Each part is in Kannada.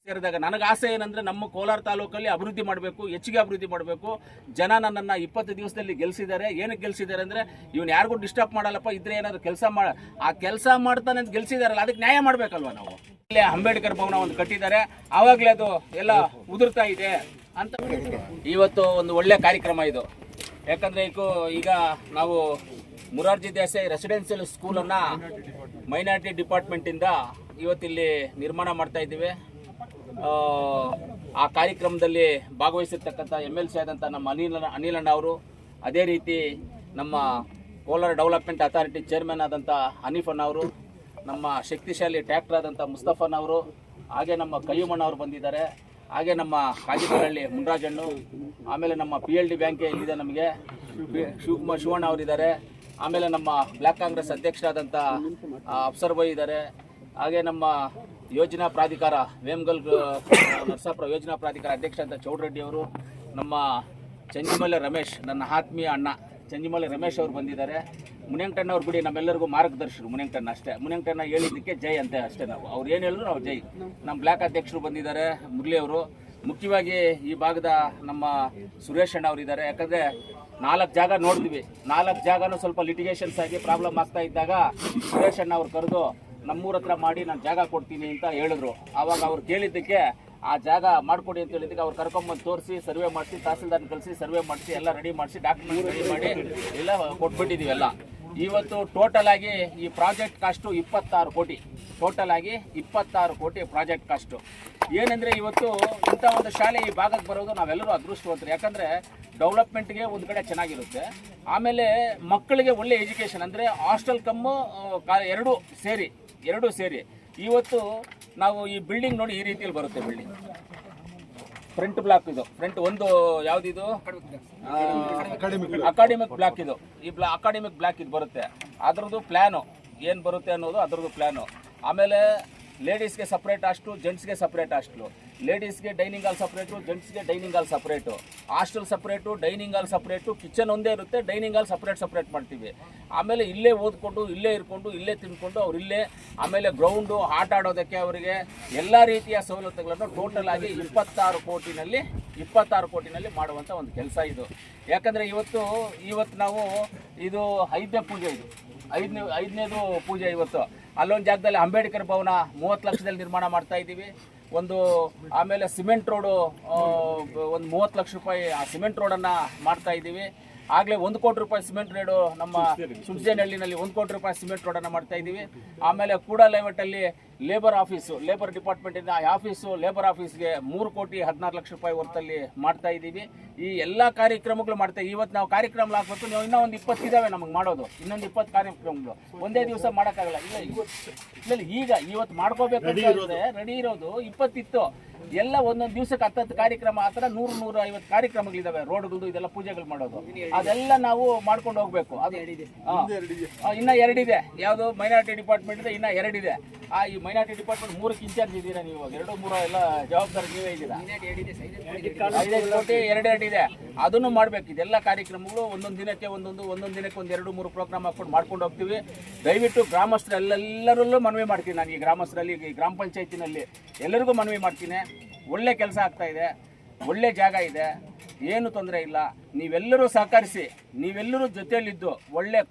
ಸೇರಿದಾಗ ನನಗೆ ಆಸೆ ಏನಂದ್ರೆ ನಮ್ಮ ಕೋಲಾರ ತಾಲೂಕಲ್ಲಿ ಅಭಿವೃದ್ಧಿ ಮಾಡಬೇಕು, ಹೆಚ್ಚಿಗೆ ಅಭಿವೃದ್ಧಿ ಮಾಡಬೇಕು. ಜನ ನನ್ನನ್ನು 20 ದಿವಸದಲ್ಲಿ ಗೆಲ್ಸಿದ್ದಾರೆ. ಏನಕ್ಕೆ ಗೆಲ್ಸಿದ್ದಾರೆ ಅಂದ್ರೆ ಇವನು ಯಾರಿಗೂ ಡಿಸ್ಟರ್ಬ್ ಮಾಡಲ್ಲಪ್ಪ, ಇದ್ರೆ ಏನಾದ್ರು ಕೆಲಸ ಆ ಕೆಲಸ ಮಾಡ್ತಾನೆ ಅಂತ ಗೆಲ್ಸಿದಾರಲ್ಲ, ಅದಕ್ಕೆ ನ್ಯಾಯ ಮಾಡಬೇಕಲ್ವ ನಾವು. ಇಲ್ಲೇ ಅಂಬೇಡ್ಕರ್ ಭವನ ಒಂದು ಕಟ್ಟಿದ್ದಾರೆ, ಆವಾಗಲೇ ಅದು ಎಲ್ಲ ಉದುರ್ತಾ ಇದೆ ಅಂತ. ಇವತ್ತು ಒಂದು ಒಳ್ಳೆ ಕಾರ್ಯಕ್ರಮ ಇದು. ಯಾಕಂದ್ರೆ ಈಗ ನಾವು ಮುರಾರ್ಜಿ ದೇಸಾಯಿ ರೆಸಿಡೆನ್ಷಿಯಲ್ ಸ್ಕೂಲನ್ನು ಮೈನಾರಿಟಿ ಡಿಪಾರ್ಟ್ಮೆಂಟಿಂದ ಇವತ್ತಿಲ್ಲಿ ನಿರ್ಮಾಣ ಮಾಡ್ತಾ ಇದ್ದೀವಿ. ಆ ಕಾರ್ಯಕ್ರಮದಲ್ಲಿ ಭಾಗವಹಿಸಿರ್ತಕ್ಕಂಥ MLC ಆದಂಥ ನಮ್ಮ ಅನಿಲಣ್ಣ ಅವರು, ಅದೇ ರೀತಿ ನಮ್ಮ ಕೋಲಾರ ಡೆವಲಪ್ಮೆಂಟ್ ಅಥಾರಿಟಿ ಚೇರ್ಮನ್ ಆದಂಥ ಹನೀಫಣ್ಣ ಅವರು, ನಮ್ಮ ಶಕ್ತಿಶಾಲಿ ಟ್ಯಾಕ್ಟರ್ ಆದಂಥ ಮುಸ್ತಫನ್ ಅವರು, ಹಾಗೆ ನಮ್ಮ ಕಯ್ಯಮ್ಮಣ್ಣ ಅವರು ಬಂದಿದ್ದಾರೆ. ಹಾಗೆ ನಮ್ಮ ಕಾಜಿಕರಹಳ್ಳಿ ಮುನ್ರಾಜಣ್ಣು, ಆಮೇಲೆ ನಮ್ಮ PLD ಬ್ಯಾಂಕ್ ಇಲ್ಲಿದೆ ನಮಗೆ ಶಿವಕುಮಾರ್ ಶಿವಣ್ಣ ಅವರಿದ್ದಾರೆ. ಆಮೇಲೆ ನಮ್ಮ ಬ್ಲ್ಯಾಕ್ ಕಾಂಗ್ರೆಸ್ ಅಧ್ಯಕ್ಷರಾದಂಥ ಅಫ್ಸರ್ ಬೈ ಇದ್ದಾರೆ. ಹಾಗೆ ನಮ್ಮ ಯೋಜನಾ ಪ್ರಾಧಿಕಾರ ವೇಮಗಲ್ ನರಸಾಪುರ ಯೋಜನಾ ಪ್ರಾಧಿಕಾರ ಅಧ್ಯಕ್ಷ ಅಂತ ಚೌಡ್ರೆಡ್ಡಿ ಅವರು, ನಮ್ಮ ಚಂಜಿಮಲೆ ರಮೇಶ್, ನನ್ನ ಆತ್ಮೀಯ ಅಣ್ಣ ಚಂಜಿಮಲೆ ರಮೇಶ್ ಅವರು ಬಂದಿದ್ದಾರೆ. ಮುನಿಯಂಕಣ್ಣ ಅವ್ರು ಬಿಡಿ, ನಮ್ಮೆಲ್ಲರಿಗೂ ಮಾರ್ಗದರ್ಶಿರು ಮುನಿಯಂಕಣ್ಣ ಅಷ್ಟೇ. ಮುನಿಯಂಕಣ್ಣ ಹೇಳಿದ್ದಕ್ಕೆ ಜೈ ಅಂತ ಅಷ್ಟೇ, ಅವ್ರು ಏನು ಹೇಳಿದ್ರು ನಾವು ಜೈ. ನಮ್ಮ ಬ್ಲ್ಯಾಕ್ ಅಧ್ಯಕ್ಷರು ಬಂದಿದ್ದಾರೆ, ಮುರಳಿ ಅವರು. ಮುಖ್ಯವಾಗಿ ಈ ಭಾಗದ ನಮ್ಮ ಸುರೇಶ್ ಅಣ್ಣ ಅವರಿದ್ದಾರೆ. ಯಾಕಂದರೆ 4 ಜಾಗ ನೋಡಿದ್ವಿ, 4 ಜಾಗನೂ ಸ್ವಲ್ಪ ಲಿಟಿಗೇಷನ್ಸ್ ಆಗಿ ಪ್ರಾಬ್ಲಮ್ ಆಗ್ತಾ ಇದ್ದಾಗ ಸುರೇಶ್ ಅಣ್ಣ ಅವ್ರು ಕರೆದು ನಮ್ಮೂರ ಹತ್ರ ಮಾಡಿ ನಾನು ಜಾಗ ಕೊಡ್ತೀನಿ ಅಂತ ಹೇಳಿದ್ರು. ಆವಾಗ ಅವ್ರು ಕೇಳಿದ್ದಕ್ಕೆ ಆ ಜಾಗ ಮಾಡಿಕೊಡಿ ಅಂತ ಹೇಳಿದ್ದಕ್ಕೆ ಅವ್ರು ಕರ್ಕೊಂಬಂದು ತೋರಿಸಿ, ಸರ್ವೆ ಮಾಡಿಸಿ, ತಹಸೀಲ್ದಾರ್ನ ಕಳಿಸಿ ಸರ್ವೆ ಮಾಡಿಸಿ, ಎಲ್ಲ ರೆಡಿ ಮಾಡಿಸಿ, ಡಾಕ್ಯುಮೆಂಟ್ ರೆಡಿ ಮಾಡಿ ಎಲ್ಲ ಕೊಟ್ಬಿಟ್ಟಿದ್ದೀವಿ ಎಲ್ಲ. ಇವತ್ತು ಟೋಟಲ್ ಆಗಿ ಈ ಪ್ರಾಜೆಕ್ಟ್ ಕಾಸ್ಟು 26 ಕೋಟಿ, ಟೋಟಲ್ ಆಗಿ 26 ಕೋಟಿ ಪ್ರಾಜೆಕ್ಟ್ ಕಾಸ್ಟು. ಏನಂದರೆ ಇವತ್ತು ಇಂಥ ಒಂದು ಶಾಲೆ ಈ ಭಾಗಕ್ಕೆ ಬರೋದು ನಾವೆಲ್ಲರೂ ಅದೃಷ್ಟವಂತರು. ಯಾಕಂದರೆ ಡೆವಲಪ್ಮೆಂಟ್ಗೆ ಒಂದು ಕಡೆ ಚೆನ್ನಾಗಿರುತ್ತೆ, ಆಮೇಲೆ ಮಕ್ಕಳಿಗೆ ಒಳ್ಳೆ ಎಜುಕೇಷನ್, ಅಂದರೆ ಹಾಸ್ಟೆಲ್ ಕಮ್ಮು ಎರಡೂ ಸೇರಿ ಇವತ್ತು ನಾವು ಈ ಬಿಲ್ಡಿಂಗ್ ನೋಡಿ ಈ ರೀತಿಯಲ್ಲಿ ಬರುತ್ತೆ. ಬಿಲ್ಡಿಂಗ್ ಫ್ರಂಟ್ ಬ್ಲಾಕ್ ಇದು, ಫ್ರಂಟ್ ಒಂದು ಯಾವುದಿದು ಅಕಾಡೆಮಿಕ್ ಬ್ಲಾಕ್, ಇದು ಈ ಅಕಾಡೆಮಿಕ್ ಬ್ಲಾಕ್ ಇದು ಬರುತ್ತೆ. ಅದರದ್ದು ಪ್ಲ್ಯಾನು ಏನು ಬರುತ್ತೆ ಅನ್ನೋದು ಅದರದ್ದು ಪ್ಲ್ಯಾನು. ಆಮೇಲೆ ಲೇಡೀಸ್ಗೆ ಸಪ್ರೇಟ್ ಹಾಸ್ಟೆಲು, ಜೆಂಟ್ಸ್ಗೆ ಸಪ್ರೇಟ್ ಹಾಸ್ಟೆಲು, ಲೇಡೀಸ್ಗೆ ಡೈನಿಂಗ್ ಹಾಲ್ ಸಪ್ರೇಟು, ಜೆಂಟ್ಸ್ಗೆ dining hall separate, hostel separate, dining hall separate, kitchen ಒಂದೇ ಇರುತ್ತೆ, ಡೈನಿಂಗ್ ಹಾಲ್ ಸಪ್ರೇಟ್ ಮಾಡ್ತೀವಿ. ಆಮೇಲೆ ಇಲ್ಲೇ ಓದ್ಕೊಂಡು, ಇಲ್ಲೇ ಇರ್ಕೊಂಡು, ಇಲ್ಲೇ ತಿನ್ಕೊಂಡು ಅವ್ರು ಇಲ್ಲೇ, ಆಮೇಲೆ ಗ್ರೌಂಡು ಆಟ ಆಡೋದಕ್ಕೆ ಅವರಿಗೆ ಎಲ್ಲ ರೀತಿಯ ಸವಲತ್ತುಗಳನ್ನು ಟೋಟಲ್ ಆಗಿ 26 ಕೋಟಿನಲ್ಲಿ ಮಾಡುವಂಥ ಒಂದು ಕೆಲಸ ಇದು. ಯಾಕಂದರೆ ಇವತ್ತು ನಾವು ಇದು 5ನೇ ಪೂಜೆ, ಇದು ಐದನೇದು ಪೂಜೆ ಇವತ್ತು. ಅಲ್ಲೊಂದು ಜಾಗದಲ್ಲಿ ಅಂಬೇಡ್ಕರ್ ಭವನ 30 ಲಕ್ಷದಲ್ಲಿ ನಿರ್ಮಾಣ ಮಾಡ್ತಾ ಇದ್ದೀವಿ. ಆಮೇಲೆ ಸಿಮೆಂಟ್ ರೋಡು ಒಂದು 30 ಲಕ್ಷ ರೂಪಾಯಿ ಆ ಸಿಮೆಂಟ್ ರೋಡನ್ನು ಮಾಡ್ತಾ ಇದ್ದೀವಿ. ಆಗಲೇ 1 ಕೋಟಿ ರೂಪಾಯಿ ಸಿಮೆಂಟ್ ರೋಡು ನಮ್ಮ ಸುಂಚೇನಹಳ್ಳಿನಲ್ಲಿ 1 ಕೋಟಿ ರೂಪಾಯಿ ಸಿಮೆಂಟ್ ರೋಡನ್ನು ಮಾಡ್ತಾ ಇದ್ದೀವಿ. ಆಮೇಲೆ ಕೂಡ ಲೇಔಟಲ್ಲಿ ಲೇಬರ್ ಡಿಪಾರ್ಟ್ಮೆಂಟಿಂದ ಆಫೀಸು, ಲೇಬರ್ ಆಫೀಸ್ಗೆ 3 ಕೋಟಿ 16 ಲಕ್ಷ ರೂಪಾಯಿ ಹೊರತಲ್ಲಿ ಮಾಡ್ತಾ ಇದ್ದೀವಿ. ಈ ಎಲ್ಲ ಕಾರ್ಯಕ್ರಮಗಳು ಮಾಡ್ತೇವೆ. ಇವತ್ತು ನಾವು ಕಾರ್ಯಕ್ರಮ ಹಾಕ್ಬೇಕು, ನಾವು ಇನ್ನೂ ಒಂದು 20 ಇದ್ದಾವೆ ನಮಗೆ ಮಾಡೋದು, ಇನ್ನೊಂದು 20 ಕಾರ್ಯಕ್ರಮಗಳು ಒಂದೇ ದಿವಸ ಮಾಡೋಕ್ಕಾಗಲ್ಲ. ಇವತ್ತು ಮಾಡ್ಕೋಬೇಕು ಅಂತ ರೆಡಿ ಇರೋದು 20 ಇತ್ತು. ಎಲ್ಲ ಒಂದೊಂದು ದಿವಸಕ್ಕೆ 10 ಕಾರ್ಯಕ್ರಮ, ಆ ಥರ 100-150 ಕಾರ್ಯಕ್ರಮಗಳಿದ್ದಾವೆ. ರೋಡ್ಗಳು ಇದೆಲ್ಲ ಪೂಜೆಗಳು ಮಾಡೋದು, ಅದೆಲ್ಲ ನಾವು ಮಾಡ್ಕೊಂಡು ಹೋಗ್ಬೇಕು. ಅದು ಇನ್ನೂ 2 ಇದೆ. ಯಾವುದು ಮೈನಾರಿಟಿ ಡಿಪಾರ್ಟ್ಮೆಂಟ್ ಇದೆ, ಇನ್ನೂ 2 ಇದೆ. ಈ ಮೈನಾರಿಟಿ ಡಿಪಾರ್ಟ್ಮೆಂಟ್ 3ಕ್ಕೆ ಇನ್ಚಾರ್ಜ್ ಇದ್ದೀರಾ ನೀವು, 2-3 ಎಲ್ಲ ಜವಾಬ್ದಾರಿ ನೀವೇ ಇದ್ದೀರಾ. 5 ಕೋಟಿ 2 ಇದೆ, ಅದನ್ನು ಮಾಡಬೇಕು. ಇದೆಲ್ಲ ಕಾರ್ಯಕ್ರಮಗಳು ಒಂದೊಂದು ದಿನಕ್ಕೆ ಒಂದು 2-3 ಪ್ರೋಗ್ರಾಮ್ ಹಾಕ್ಕೊಂಡು ಮಾಡ್ಕೊಂಡು ಹೋಗ್ತೀವಿ. ದಯವಿಟ್ಟು ಗ್ರಾಮಸ್ಥರೆಲ್ಲರಲ್ಲೂ ಮನವಿ ಮಾಡ್ತೀನಿ ನಾನು, ಈ ಗ್ರಾಮಸ್ಥರಲ್ಲಿ, ಈ ಗ್ರಾಮ ಪಂಚಾಯತಿನಲ್ಲಿ ಎಲ್ಲರಿಗೂ ಮನವಿ ಮಾಡ್ತೀನಿ. ಒಳ್ಳೆ ಕೆಲಸ ಆಗ್ತಾ ಇದೆ, ಒಳ್ಳೆ ಜಾಗ ಇದೆ, ಏನು ತೊಂದರೆ ಇಲ್ಲ. ನೀವೆಲ್ಲರೂ ಸಹಕರಿಸಿ, ನೀವೆಲ್ಲರೂ ಜೊತೆಯಲ್ಲಿದ್ದು ಒಳ್ಳೆ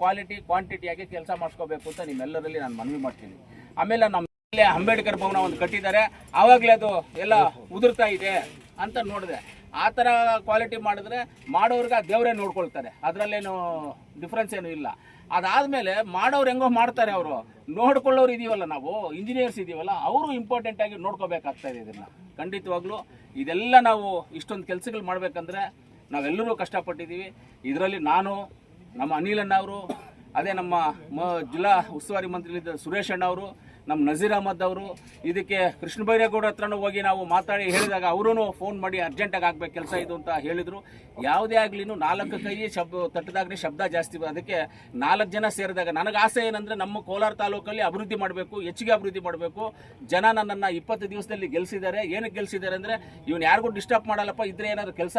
ಕ್ವಾಂಟಿಟಿಯಾಗಿ ಕೆಲಸ ಮಾಡಿಸ್ಕೋಬೇಕು ಅಂತ ನಿಮ್ಮೆಲ್ಲರಲ್ಲಿ ನಾನು ಮನವಿ ಮಾಡ್ತೀನಿ. ಆಮೇಲೆ ನಮ್ಮ ಅಂಬೇಡ್ಕರ್ ಭವನ ಒಂದು ಕಟ್ಟಿದ್ದಾರೆ, ಆವಾಗಲೇ ಅದು ಎಲ್ಲ ಉದುರ್ತಾ ಇದೆ ಅಂತ ನೋಡಿದೆ. ಆ ಥರ ಕ್ವಾಲಿಟಿ ಮಾಡಿದ್ರೆ ಮಾಡೋರ್ಗೆ ದೇವರೇ ನೋಡ್ಕೊಳ್ತಾರೆ, ಅದರಲ್ಲೇನು ಡಿಫ್ರೆನ್ಸ್ ಏನೂ ಇಲ್ಲ. ಅದಾದಮೇಲೆ ಮಾಡೋರು ಹೆಂಗೋ ಮಾಡ್ತಾರೆ, ಅವರು ನೋಡ್ಕೊಳ್ಳೋರು ಇದೀವಲ್ಲ, ನಾವು ಇಂಜಿನಿಯರ್ಸ್ ಇದೀವಲ್ಲ, ಅವರು ಇಂಪಾರ್ಟೆಂಟಾಗಿ ನೋಡ್ಕೋಬೇಕಾಗ್ತಾಯಿದೆ. ಇದನ್ನು ಖಂಡಿತವಾಗ್ಲೂ ಇದೆಲ್ಲ ನಾವು ಇಷ್ಟೊಂದು ಕೆಲಸಗಳು ಮಾಡಬೇಕಂದ್ರೆ ನಾವೆಲ್ಲರೂ ಕಷ್ಟಪಟ್ಟಿದ್ದೀವಿ. ಇದರಲ್ಲಿ ನಾನು, ನಮ್ಮ ಅನಿಲಣ್ಣ ಅವರು, ಅದೇ ನಮ್ಮ ಜಿಲ್ಲಾ ಉಸ್ತುವಾರಿ ಮಂತ್ರಿ ಸುರೇಶ್ ಅಣ್ಣ ಅವರು, ನಮ್ಮ ನಜೀರ್ ಅಹಮದ್ ಅವರು, ಇದಕ್ಕೆ ಕೃಷ್ಣ ಬೈರೇಗೌಡ ಹತ್ರನೂ ಹೋಗಿ ನಾವು ಮಾತಾಡಿ ಹೇಳಿದಾಗ ಅವರೂ ಫೋನ್ ಮಾಡಿ ಅರ್ಜೆಂಟಾಗಿ ಆಗಬೇಕು ಕೆಲಸ ಇದು ಅಂತ ಹೇಳಿದರು. ಯಾವುದೇ ಆಗಲಿ 4 ಕೈ ತಟ್ಟದಾಗ್ರಿ ಶಬ್ದ ಜಾಸ್ತಿ. ಅದಕ್ಕೆ 4 ಜನ ಸೇರಿದಾಗ ನನಗೆ ಆಸೆ ಏನಂದರೆ ನಮ್ಮ ಕೋಲಾರ ತಾಲೂಕಲ್ಲಿ ಅಭಿವೃದ್ಧಿ ಮಾಡಬೇಕು, ಹೆಚ್ಚಿಗೆ ಅಭಿವೃದ್ಧಿ ಮಾಡಬೇಕು. ಜನ ನನ್ನನ್ನು 20 ದಿವಸದಲ್ಲಿ ಗೆಲ್ಸಿದ್ದಾರೆ. ಏನಕ್ಕೆ ಗೆಲ್ಸಿದ್ದಾರೆ ಅಂದರೆ ಇವನು ಯಾರಿಗೂ ಡಿಸ್ಟರ್ಬ್ ಮಾಡಲ್ಲಪ್ಪ, ಇದ್ರೆ ಏನಾದರೂ ಕೆಲಸ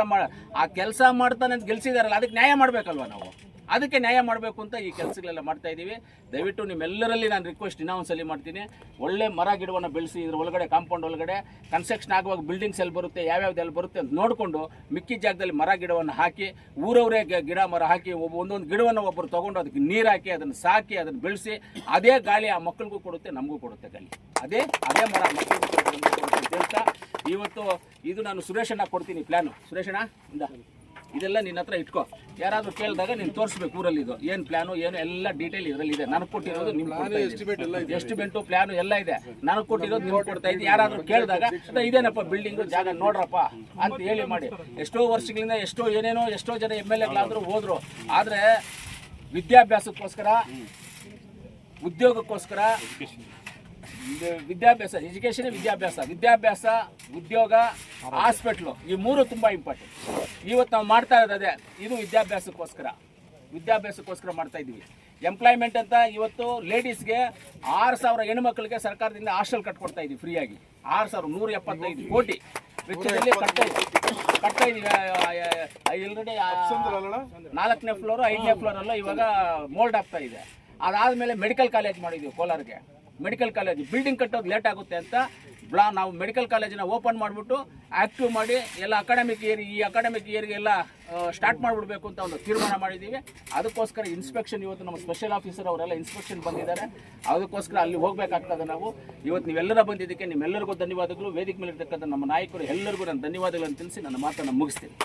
ಆ ಕೆಲಸ ಮಾಡ್ತಾನೆ ಅಂತ ಗೆಲ್ಸಿದಾರಲ್ಲ, ಅದಕ್ಕೆ ನ್ಯಾಯ ಮಾಡಬೇಕಲ್ವ ನಾವು. ಅದಕ್ಕೆ ನ್ಯಾಯ ಮಾಡಬೇಕು ಅಂತ ಈ ಕೆಲಸಗಳೆಲ್ಲ ಮಾಡ್ತಾ ಇದ್ದೀವಿ. ದಯವಿಟ್ಟು ನಿಮ್ಮೆಲ್ಲರಲ್ಲಿ ನಾನು ರಿಕ್ವೆಸ್ಟ್ ಇನ್ನೊಂದ್ಸಲಿ ಮಾಡ್ತೀನಿ, ಒಳ್ಳೆ ಮರ ಗಿಡವನ್ನು ಬೆಳೆಸಿ ಇದ್ರ ಒಳಗಡೆ ಕಾಂಪೌಂಡ್ ಒಳಗಡೆ ಕನ್ಸ್ಟ್ರಕ್ಷನ್ ಆಗುವಾಗ ಬಿಲ್ಡಿಂಗ್ಸ್ ಎಲ್ಲಿ ಬರುತ್ತೆ ಯಾವ್ಯಾವ್ದೆಲ್ಲ ಬರುತ್ತೆ ಅಂತ ನೋಡಿಕೊಂಡು ಮಿಕ್ಕಿ ಜಾಗದಲ್ಲಿ ಮರ ಗಿಡವನ್ನು ಹಾಕಿ ಊರವರೇ ಗಿಡ ಮರ ಹಾಕಿ ಒಂದೊಂದು ಗಿಡವನ್ನು ಒಬ್ಬರು ತೊಗೊಂಡು ಅದಕ್ಕೆ ನೀರು ಹಾಕಿ ಅದನ್ನು ಸಾಕಿ ಅದನ್ನು ಬೆಳೆಸಿ ಅದೇ ಗಾಳಿ ಆ ಮಕ್ಕಳಿಗೂ ಕೊಡುತ್ತೆ, ನಮಗೂ ಕೊಡುತ್ತೆ ಗಾಳಿ. ಅದೇ ಮರ ಮಕ್ಕಳಿಗೂ ಕೊಡುತ್ತೆ ಅಂತ ಇವತ್ತು ಇದು ನಾನು ಸುರೇಶಣ್ಣ ಕೊಡ್ತೀನಿ ಪ್ಲ್ಯಾನು. ಸುರೇಶಣ್ಣ ಇಂದ ಇದೆಲ್ಲ ನಿನ್ನ ಹತ್ರ ಇಟ್ಕೋ, ಯಾರಾದರೂ ಕೇಳಿದಾಗ ನೀನು ತೋರಿಸ್ಬೇಕು ಊರಲ್ಲಿ ಇದು ಏನು ಪ್ಲಾನು ಏನು ಎಲ್ಲ ಡೀಟೇಲ್ ಇದರಲ್ಲಿ ಇದೆ. ನನಗೆ ಕೊಟ್ಟಿರೋದು ನಿಮ್ಗೆ ಎಸ್ಟಿಮೇಟು ಪ್ಲಾನು ಎಲ್ಲ ಇದೆ, ನನಗೆ ಕೊಟ್ಟಿರೋದು ನಿಮ್ಗೆ ಕೊಡ್ತಾ ಇದ್ದೀನಿ. ಯಾರಾದರೂ ಕೇಳಿದಾಗ ಇದೇನಪ್ಪ ಬಿಲ್ಡಿಂಗು ಜಾಗ ನೋಡ್ರಪ್ಪ ಅಂತ ಹೇಳಿ ಮಾಡಿ. ಎಷ್ಟೋ ವರ್ಷಗಳಿಂದ ಎಷ್ಟೋ ಜನ MLAಗಳಾದರೂ ಹೋದ್ರು, ಆದರೆ ವಿದ್ಯಾಭ್ಯಾಸಕ್ಕೋಸ್ಕರ ಉದ್ಯೋಗಕ್ಕೋಸ್ಕರ ವಿದ್ಯಾಭ್ಯಾಸ ಎಜುಕೇಷನ್ ವಿದ್ಯಾಭ್ಯಾಸ ಉದ್ಯೋಗ ಹಾಸ್ಪಿಟ್ಲು ಈ ಮೂರು ತುಂಬ ಇಂಪಾರ್ಟೆಂಟ್. ಇವತ್ತು ನಾವು ಮಾಡ್ತಾ ಇರೋದೇ ಇದು ವಿದ್ಯಾಭ್ಯಾಸಕ್ಕೋಸ್ಕರ ಮಾಡ್ತಾ ಇದ್ದೀವಿ. ಎಂಪ್ಲಾಯ್ಮೆಂಟ್ ಅಂತ ಇವತ್ತು ಲೇಡೀಸ್ಗೆ 6,000 ಹೆಣ್ಮಕ್ಳಿಗೆ ಸರ್ಕಾರದಿಂದ ಹಾಸ್ಟೆಲ್ ಕಟ್ಕೊಡ್ತಾ ಇದ್ದೀವಿ ಫ್ರೀಯಾಗಿ. 6,175 ಕೋಟಿ ವೆಚ್ಚದಲ್ಲಿ ಕಟ್ತಾ ಇದ್ದೀವಿ. ಆಲ್ರೆಡಿ 4ನೇ ಫ್ಲೋರು 5ನೇ ಫ್ಲೋರಲ್ಲ ಇವಾಗ ಮೋಲ್ಡ್ ಆಗ್ತಾ ಇದೆ. ಅದಾದಮೇಲೆ ಮೆಡಿಕಲ್ ಕಾಲೇಜ್ ಮಾಡಿದ್ದೀವಿ ಕೋಲಾರ್ಗೆ. ಮೆಡಿಕಲ್ ಕಾಲೇಜ್ ಬಿಲ್ಡಿಂಗ್ ಕಟ್ಟೋದು ಲೇಟ್ ಆಗುತ್ತೆ ಅಂತ ನಾವು ಮೆಡಿಕಲ್ ಕಾಲೇಜನ್ನ ಓಪನ್ ಮಾಡಿಬಿಟ್ಟು ಆ್ಯಕ್ಟಿವ್ ಮಾಡಿ ಎಲ್ಲ ಅಕಾಡೆಮಿಕ್ ಇಯರ್ಗೆ ಎಲ್ಲ ಸ್ಟಾರ್ಟ್ ಮಾಡಿಬಿಡ್ಬೇಕು ಅಂತ ಒಂದು ತೀರ್ಮಾನ ಮಾಡಿದ್ದೀವಿ. ಅದಕ್ಕೋಸ್ಕರ ಇನ್ಸ್ಪೆಕ್ಷನ್ ಇವತ್ತು ನಮ್ಮ ಸ್ಪೆಷಲ್ ಆಫೀಸರ್ ಅವರೆಲ್ಲ ಇನ್ಸ್ಪೆಕ್ಷನ್ ಬಂದಿದ್ದಾರೆ. ಅದಕ್ಕೋಸ್ಕರ ಅಲ್ಲಿ ಹೋಗಬೇಕಾಗ್ತದೆ ನಾವು. ಇವತ್ತು ನೀವೆಲ್ಲರ ಬಂದಿದ್ದಕ್ಕೆ ನಿಮ್ಮೆಲ್ಲರಿಗೂ ಧನ್ಯವಾದಗಳು. ವೇದಿಕೆ ಮೇಲೆ ಇರ್ತಕ್ಕಂಥ ನಮ್ಮ ನಾಯಕರು ಎಲ್ಲರಿಗೂ ನಾನು ಧನ್ಯವಾದಗಳನ್ನು ತಿಳಿಸಿ ನನ್ನ ಮಾತನ್ನು ಮುಗಿಸ್ತೀನಿ.